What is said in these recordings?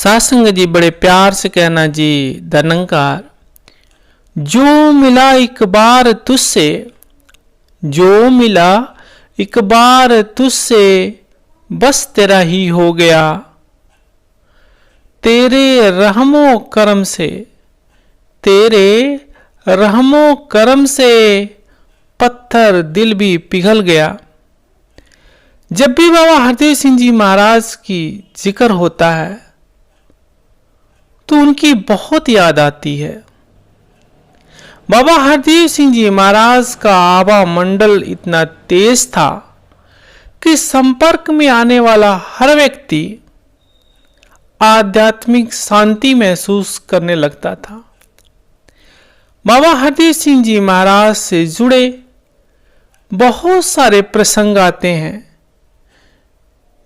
सासंग जी बड़े प्यार से कहना जी धनंकार, जो मिला एक बार तुझसे, जो मिला एक बार तुझसे, बस तेरा ही हो गया। तेरे रहमो करम से, तेरे रहमो करम से, पत्थर दिल भी पिघल गया। जब भी बाबा हरदेव सिंह जी महाराज की जिक्र होता है तो उनकी बहुत याद आती है। बाबा हरदेव सिंह जी महाराज का आभा मंडल इतना तेज था कि संपर्क में आने वाला हर व्यक्ति आध्यात्मिक शांति महसूस करने लगता था। बाबा हरदेव सिंह जी महाराज से जुड़े बहुत सारे प्रसंग आते हैं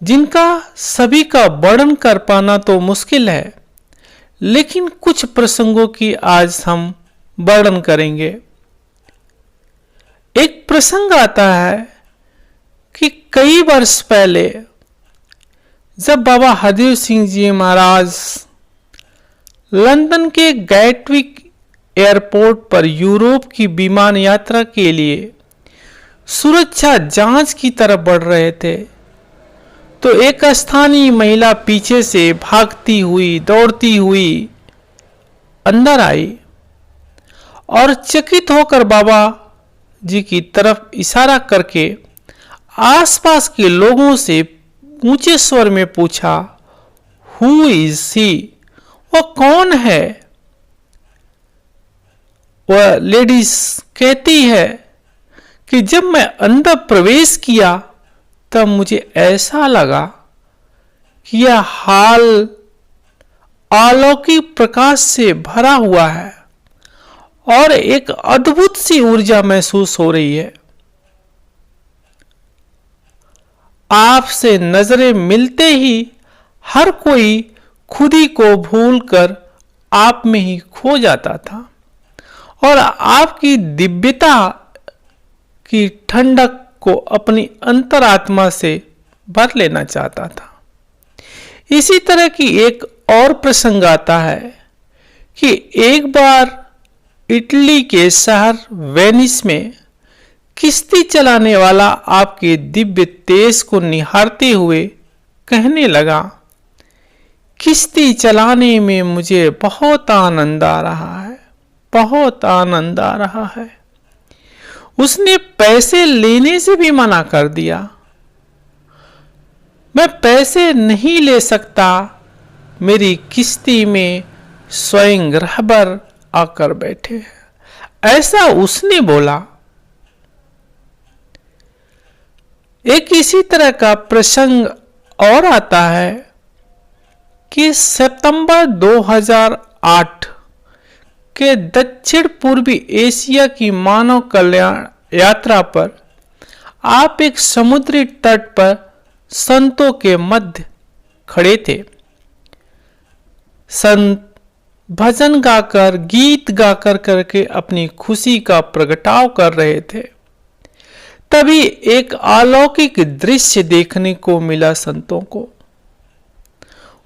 जिनका सभी का वर्णन कर पाना तो मुश्किल है, लेकिन कुछ प्रसंगों की आज हम वर्णन करेंगे। एक प्रसंग आता है कि कई वर्ष पहले जब बाबा हरदेव सिंह जी महाराज लंदन के गैटविक एयरपोर्ट पर यूरोप की विमान यात्रा के लिए सुरक्षा जांच की तरफ बढ़ रहे थे तो एक स्थानीय महिला पीछे से भागती हुई दौड़ती हुई अंदर आई और चकित होकर बाबा जी की तरफ इशारा करके आसपास के लोगों से ऊंचे स्वर में पूछा, हु इज ही? वह कौन है? वह लेडीज कहती है कि जब मैं अंदर प्रवेश किया तब मुझे ऐसा लगा कि यह हाल अलौकिक प्रकाश से भरा हुआ है और एक अद्भुत सी ऊर्जा महसूस हो रही है। आपसे नजरें मिलते ही हर कोई खुद ही को भूलकर आप में ही खो जाता था और आपकी दिव्यता की ठंडक को अपनी अंतरात्मा से भर लेना चाहता था। इसी तरह की एक और प्रसंग आता है कि एक बार इटली के शहर वेनिस में किश्ती चलाने वाला आपके दिव्य तेज को निहारते हुए कहने लगा, किश्ती चलाने में मुझे बहुत आनंद आ रहा है, बहुत आनंद आ रहा है। उसने पैसे लेने से भी मना कर दिया। मैं पैसे नहीं ले सकता, मेरी किश्ती में स्वयं रहबर आकर बैठे हैं, ऐसा उसने बोला। एक इसी तरह का प्रसंग और आता है कि सितंबर 2008 के दक्षिण पूर्वी एशिया की मानव कल्याण यात्रा पर आप एक समुद्री तट पर संतों के मध्य खड़े थे। संत भजन गाकर, गीत गाकर करके अपनी खुशी का प्रगटाव कर रहे थे। तभी एक अलौकिक दृश्य देखने को मिला संतों को।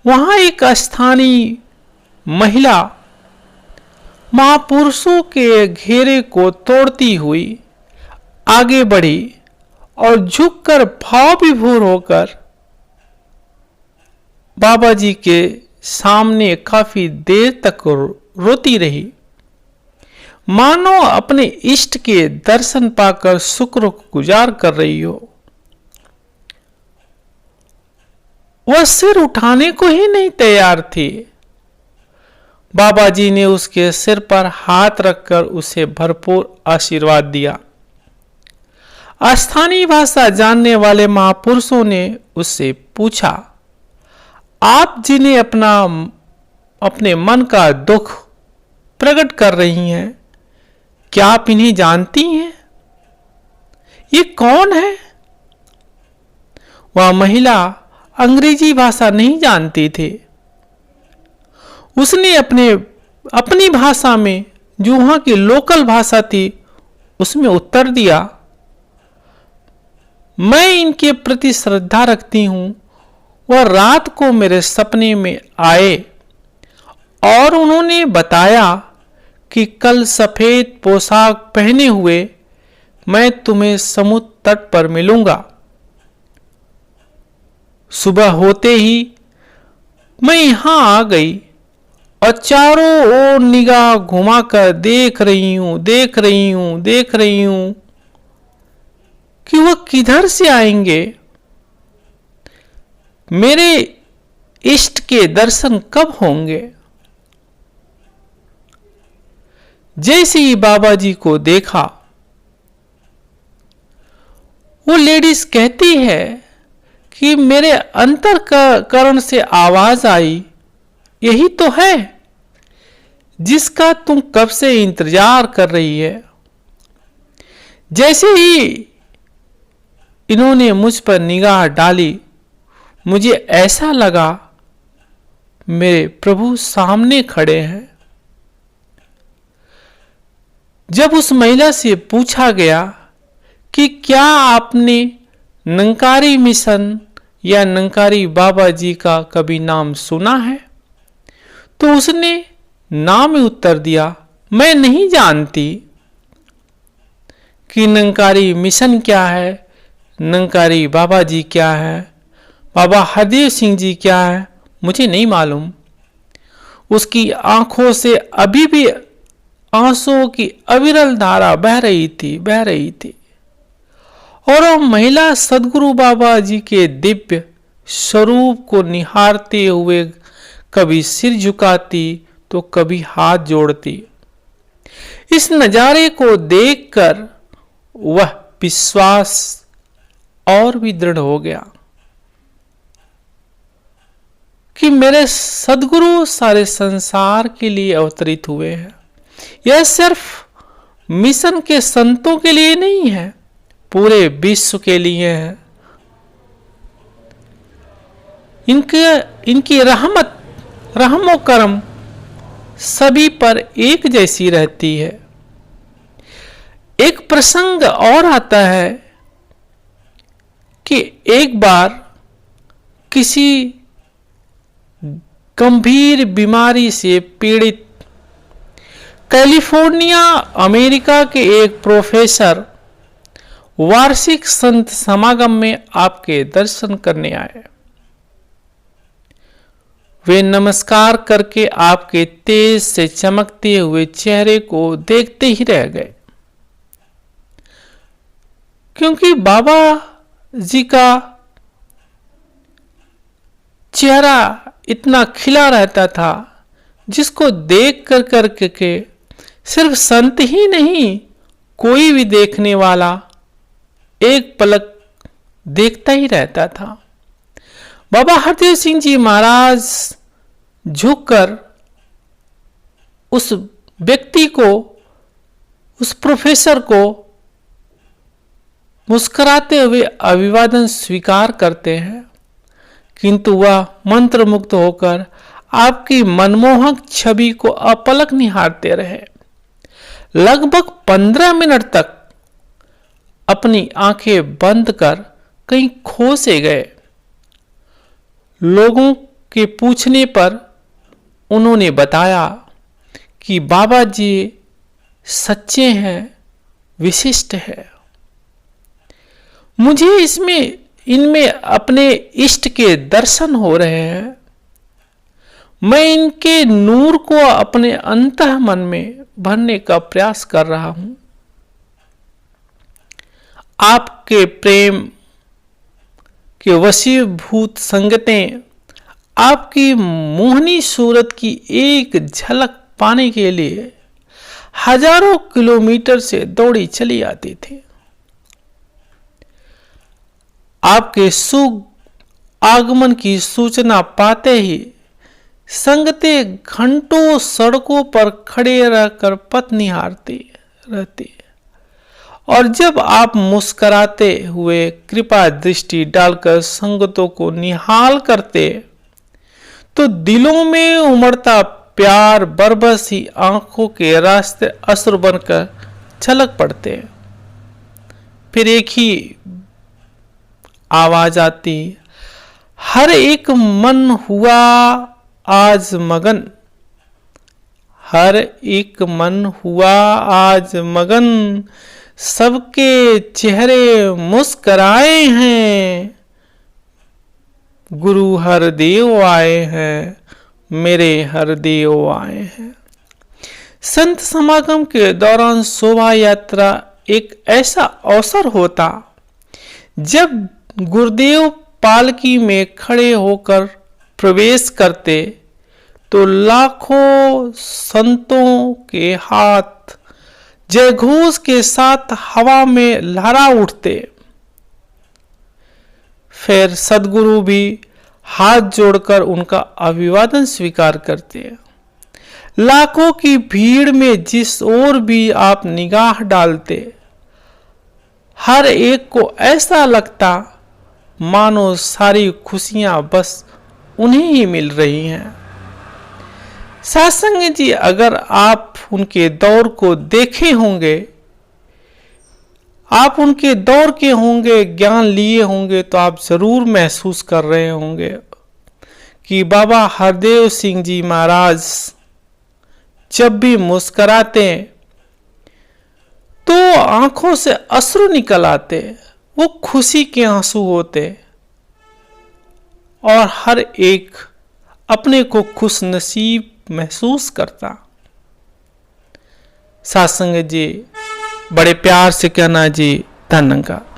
वहां एक स्थानीय महिला महापुरुषों के घेरे को तोड़ती हुई आगे बढ़ी और झुककर भाव विभोर होकर बाबा जी के सामने काफी देर तक रोती रही, मानो अपने इष्ट के दर्शन पाकर शुक्र गुजार कर रही हो। वह सिर उठाने को ही नहीं तैयार थी। बाबा जी ने उसके सिर पर हाथ रखकर उसे भरपूर आशीर्वाद दिया। स्थानीय भाषा जानने वाले महापुरुषों ने उससे पूछा, आप जिन्हें अपने मन का दुख प्रकट कर रही हैं, क्या आप इन्हें जानती हैं? ये कौन है? वह महिला अंग्रेजी भाषा नहीं जानती थी। उसने अपनी भाषा में, जो वहां की लोकल भाषा थी, उसमें उत्तर दिया, मैं इनके प्रति श्रद्धा रखती हूं, वह रात को मेरे सपने में आए और उन्होंने बताया कि कल सफेद पोशाक पहने हुए मैं तुम्हें समुद्र तट पर मिलूंगा। सुबह होते ही मैं यहां आ गई और चारों ओर निगाह घुमाकर देख रही हूं कि वह किधर से आएंगे। मेरे इष्ट के दर्शन कब होंगे। जैसे ही बाबा जी को देखा, वो लेडीज कहती है कि मेरे अंतःकरण से आवाज आई, यही तो है जिसका तुम कब से इंतजार कर रही है। जैसे ही इन्होंने मुझ पर निगाह डाली, मुझे ऐसा लगा मेरे प्रभु सामने खड़े हैं। जब उस महिला से पूछा गया कि क्या आपने निरंकारी मिशन या निरंकारी बाबा जी का कभी नाम सुना है, तो उसने ना में उत्तर दिया, मैं नहीं जानती कि निरंकारी मिशन क्या है, निरंकारी बाबा जी क्या है, बाबा हरदेव सिंह जी क्या है, मुझे नहीं मालूम। उसकी आंखों से अभी भी आंसुओं की अविरल धारा बह रही थी और वह महिला सदगुरु बाबा जी के दिव्य स्वरूप को निहारते हुए कभी सिर झुकाती तो कभी हाथ जोड़ती। इस नजारे को देखकर वह विश्वास और भी दृढ़ हो गया कि मेरे सदगुरु सारे संसार के लिए अवतरित हुए हैं। यह सिर्फ मिशन के संतों के लिए नहीं है, पूरे विश्व के लिए है। इनकी रहमो करम सभी पर एक जैसी रहती है। एक प्रसंग और आता है कि एक बार किसी गंभीर बीमारी से पीड़ित कैलिफोर्निया अमेरिका के एक प्रोफेसर वार्षिक संत समागम में आपके दर्शन करने आए। वे नमस्कार करके आपके तेज से चमकते हुए चेहरे को देखते ही रह गए, क्योंकि बाबा जी का चेहरा इतना खिला रहता था, जिसको देख करके सिर्फ संत ही नहीं, कोई भी देखने वाला एक पलक देखता ही रहता था। बाबा हरदेव सिंह जी महाराज झुककर उस व्यक्ति को, उस प्रोफेसर को मुस्कुराते हुए अभिवादन स्वीकार करते हैं, किंतु वह मंत्रमुग्ध होकर आपकी मनमोहक छवि को अपलक निहारते रहे। लगभग 15 मिनट तक अपनी आंखें बंद कर कहीं खो से गए। लोगों के पूछने पर उन्होंने बताया कि बाबा जी सच्चे हैं, विशिष्ट है। मुझे इनमें अपने इष्ट के दर्शन हो रहे हैं। मैं इनके नूर को अपने अंतः मन में भरने का प्रयास कर रहा हूं। आपके प्रेम के वशीभूत संगतें आपकी मोहनी सूरत की एक झलक पाने के लिए हजारों किलोमीटर से दौड़ी चली आती थी। आपके शुभ आगमन की सूचना पाते ही संगते घंटों सड़कों पर खड़े रहकर पथ निहारती रहती, और जब आप मुस्कुराते हुए कृपा दृष्टि डालकर संगतों को निहाल करते, तो दिलों में उमड़ता प्यार बरबस ही आंखों के रास्ते अश्रु बनकर छलक पड़ते। फिर एक ही आवाज आती, हर एक मन हुआ आज मगन, हर एक मन हुआ आज मगन, सबके चेहरे मुस्कराए हैं। गुरु हरदेव आए हैं, मेरे हरदेव आए हैं। संत समागम के दौरान शोभा यात्रा एक ऐसा अवसर होता जब गुरुदेव पालकी में खड़े होकर प्रवेश करते तो लाखों संतों के हाथ जयघोष के साथ हवा में लहरा उठते। फिर सदगुरु भी हाथ जोड़कर उनका अभिवादन स्वीकार करते। लाखों की भीड़ में जिस ओर भी आप निगाह डालते, हर एक को ऐसा लगता मानो सारी खुशियां बस उन्हें ही मिल रही हैं। सत्संग जी, अगर आप उनके दौर को देखे होंगे, आप उनके दौर के होंगे, ज्ञान लिए होंगे, तो आप जरूर महसूस कर रहे होंगे कि बाबा हरदेव सिंह जी महाराज जब भी मुस्कुराते तो आंखों से अश्रु निकल आते, वो खुशी के आंसू होते और हर एक अपने को खुश नसीब महसूस करता। सत्संग जी, बड़े प्यार से कहना जी, धन्यवाद।